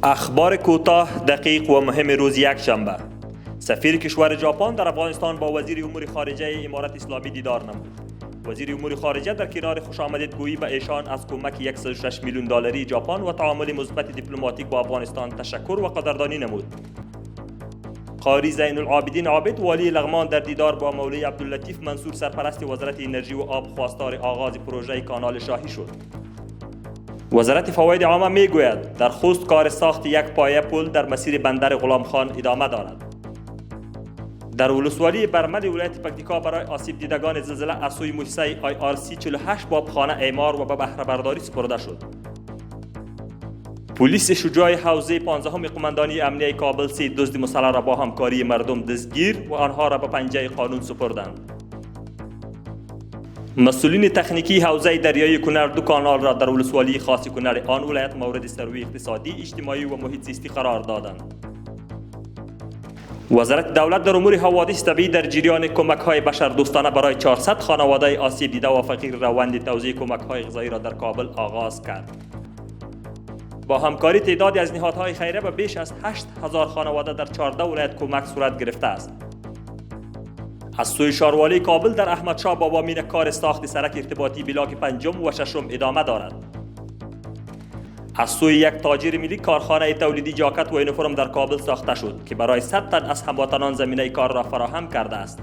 اخبار کوتاه، دقیق و مهم روز یکشنبه. سفیر کشور ژاپن در افغانستان با وزیر امور خارجه امارت اسلامی دیدار نمود. وزیر امور خارجه در کنار خوشامدگویی به ایشان از کمک 106 میلیون دلاری ژاپن و تعامل مثبت دیپلماتیک با افغانستان تشکر و قدردانی نمود. قاری زین العابدین عابد والی لغمان در دیدار با مولوی عبداللطیف منصور سرپرست وزارت انرژی و آب خواستار آغاز پروژه کانال شاهی شد. وزارت فواید عامه میگوید در خوست کار ساخت یک پایه پل در مسیر بندر غلام خان ادامه دارد. در ولسوالی برمل ولایت پکتیکا برای آسیب دیدگان زلزله از سوی مؤسسه IRC 48 بابخانه اعمار و به بهره برداری سپرده شد. پلیس شجاع حوزه 15 قماندانی امنیه کابل 3 دزد مسلح را با همکاری مردم دستگیر و آنها را به پنجه قانون سپردند. مسئولین تکنیکی حوزه دریایی کنر دو کانال را در ولسوالی خاص کنر آن ولایت مورد سروی اقتصادی، اجتماعی و محیط زیستی قرار دادند. وزارت دولت در امور حوادث طبیعی در جریان کمک‌های بشردوستانه برای 400 خانواده آسیب دیده و فقیر روند توزیع کمک‌های غذایی را در کابل آغاز کرد. با همکاری تعدادی از نهادهای خیریه به بیش از 8000 خانواده در 14 ولایت کمک صورت گرفته است. از سوی شاروالی کابل در احمدشاه بابا مین کار ساخت سرک ارتباطی بلاک 5 و 6 ادامه دارد. از سوی یک تاجر ملی کارخانه تولیدی جاکت و یونیفرم در کابل ساخته شد که برای 100 تن از هموطنان زمینه کار را فراهم کرده است.